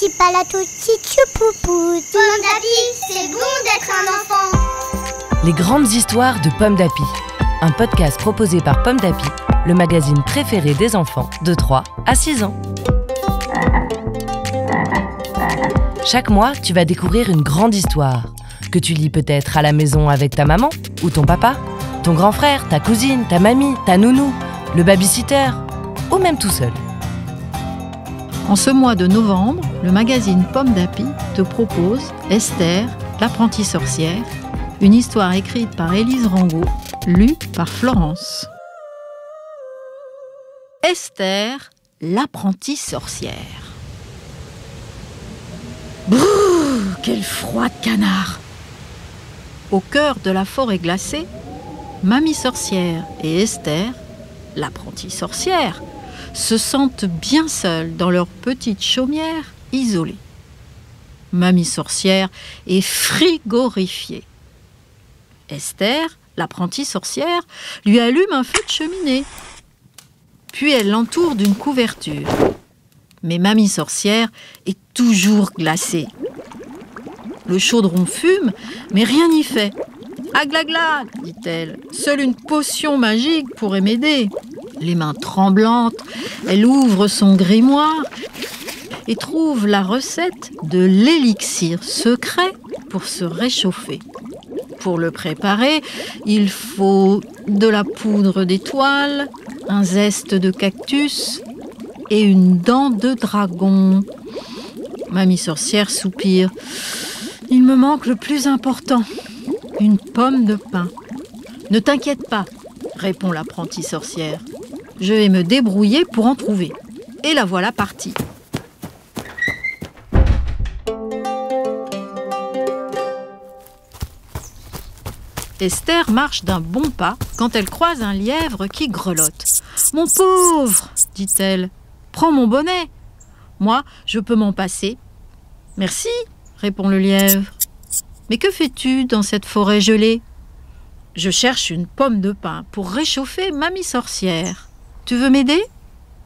Titi palatou, titi poupoute. Pomme d'Api, c'est bon d'être un enfant. Les grandes histoires de Pomme d'Api. Un podcast proposé par Pomme d'Api, le magazine préféré des enfants de 3 à 6 ans. Chaque mois, tu vas découvrir une grande histoire que tu lis peut-être à la maison avec ta maman ou ton papa, ton grand frère, ta cousine, ta mamie, ta nounou, le babysitter ou même tout seul. En ce mois de novembre, le magazine Pomme d'Api te propose Esther, l'apprentie sorcière, une histoire écrite par Élise Rango, lue par Florence. Esther, l'apprentie sorcière. Brrr, quel froid de canard! Au cœur de la forêt glacée, Mamie sorcière et Esther, l'apprentie sorcière, se sentent bien seules dans leur petite chaumière isolée. Mamie sorcière est frigorifiée. Esther, l'apprentie sorcière, lui allume un feu de cheminée. Puis elle l'entoure d'une couverture. Mais Mamie sorcière est toujours glacée. Le chaudron fume, mais rien n'y fait. « Aglagla !» dit-elle. « Seule une potion magique pourrait m'aider. » Les mains tremblantes, elle ouvre son grimoire et trouve la recette de l'élixir secret pour se réchauffer. Pour le préparer, il faut de la poudre d'étoile, un zeste de cactus et une dent de dragon. Mamie sorcière soupire. « Il me manque le plus important, une pomme de pin. »« Ne t'inquiète pas, » répond l'apprentie sorcière. « Je vais me débrouiller pour en trouver. » Et la voilà partie. Esther marche d'un bon pas quand elle croise un lièvre qui grelotte. « Mon pauvre !» dit-elle. « Prends mon bonnet. Moi, je peux m'en passer. »« Merci !» répond le lièvre. « Mais que fais-tu dans cette forêt gelée ?»« Je cherche une pomme de pin pour réchauffer Mamie sorcière. Tu veux m'aider ?»«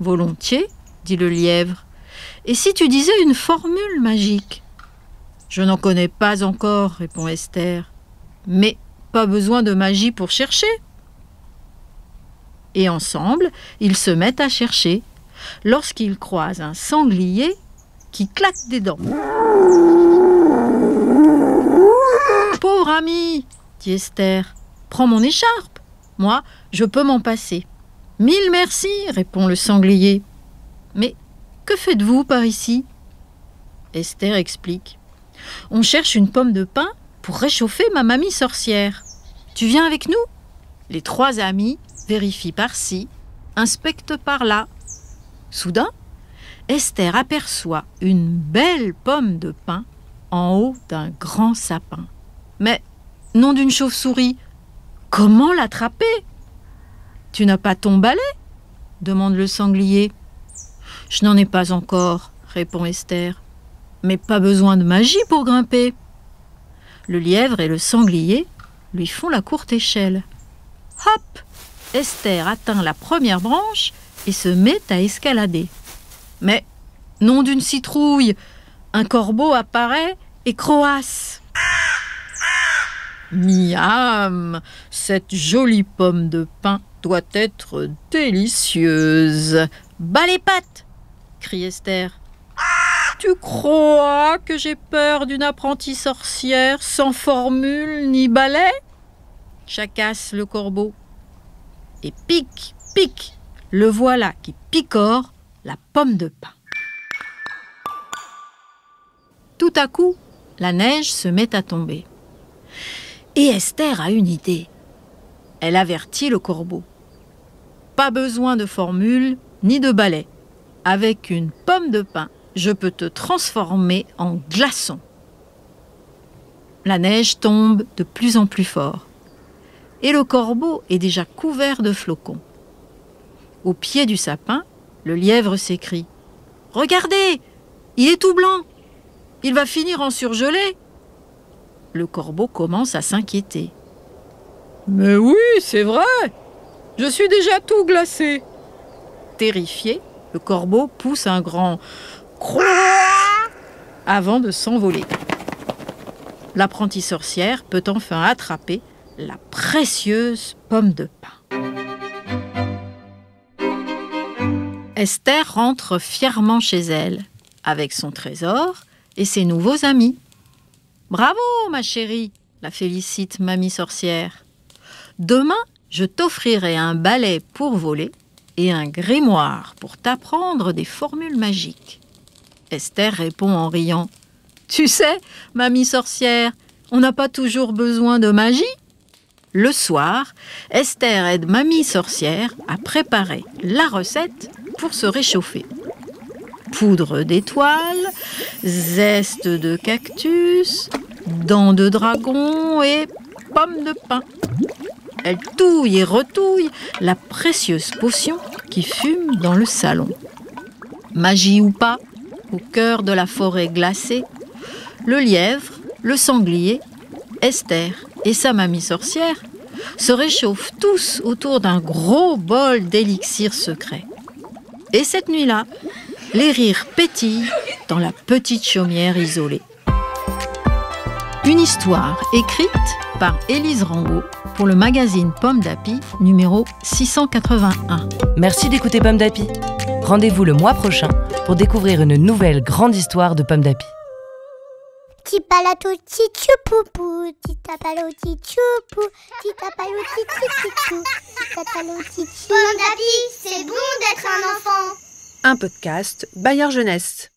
Volontiers, » dit le lièvre. « Et si tu disais une formule magique ?»« Je n'en connais pas encore, » répond Esther. « Mais pas besoin de magie pour chercher. » Et ensemble, ils se mettent à chercher lorsqu'ils croisent un sanglier qui claque des dents. « Pauvre ami, » dit Esther, « prends mon écharpe. Moi, je peux m'en passer. »« Mille merci, » répond le sanglier. « Mais que faites-vous par ici ?» Esther explique. « On cherche une pomme de pin pour réchauffer ma mamie sorcière. Tu viens avec nous ?» Les trois amis vérifient par-ci, inspectent par-là. Soudain, Esther aperçoit une belle pomme de pin en haut d'un grand sapin. Mais, nom d'une chauve-souris, comment l'attraper ? « Tu n'as pas ton balai ?» demande le sanglier. « Je n'en ai pas encore, » répond Esther. « Mais pas besoin de magie pour grimper. » Le lièvre et le sanglier lui font la courte échelle. Hop ! Esther atteint la première branche et se met à escalader. Mais, nom d'une citrouille, un corbeau apparaît et croasse. Miam ! Cette jolie pomme de pin doit être délicieuse. Bas les pattes ! Crie Esther. Tu crois que j'ai peur d'une apprentie sorcière sans formule ni balai ? Chacasse le corbeau. Et pique, pique, le voilà qui picore la pomme de pin. Tout à coup, la neige se met à tomber. Et Esther a une idée. Elle avertit le corbeau. Pas besoin de formule ni de balai. Avec une pomme de pin, je peux te transformer en glaçon. La neige tombe de plus en plus fort. Et le corbeau est déjà couvert de flocons. Au pied du sapin, le lièvre s'écrie. « Regardez, il est tout blanc. Il va finir en surgelé. » Le corbeau commence à s'inquiéter. « Mais oui, c'est vrai. Je suis déjà tout glacé. » Terrifié, le corbeau pousse un grand « Croix !» avant de s'envoler. L'apprentie sorcière peut enfin attraper la précieuse pomme de pin. Esther rentre fièrement chez elle, avec son trésor et ses nouveaux amis. « Bravo, ma chérie !» la félicite Mamie Sorcière. « Demain, je t'offrirai un balai pour voler et un grimoire pour t'apprendre des formules magiques. » Esther répond en riant. « Tu sais, Mamie Sorcière, on n'a pas toujours besoin de magie. » Le soir, Esther aide Mamie Sorcière à préparer la recette pour se réchauffer. Poudre d'étoiles, zeste de cactus, dents de dragon et pommes de pin. Elle touille et retouille la précieuse potion qui fume dans le salon. Magie ou pas, au cœur de la forêt glacée, le lièvre, le sanglier, Esther et sa mamie sorcière se réchauffent tous autour d'un gros bol d'élixir secret. Et cette nuit-là, les rires pétillent dans la petite chaumière isolée. Une histoire écrite par Élise Rambaud pour le magazine Pomme d'Api, numéro 681. Merci d'écouter Pomme d'Api. Rendez-vous le mois prochain pour découvrir une nouvelle grande histoire de Pomme d'Api. Tipalato tchoupoupou, titapalo tchoupoupou, titapalo tchoupoupou, titapalo tchoupoupou. Pomme d'Api, c'est bon d'être un enfant. Un podcast Bayard Jeunesse.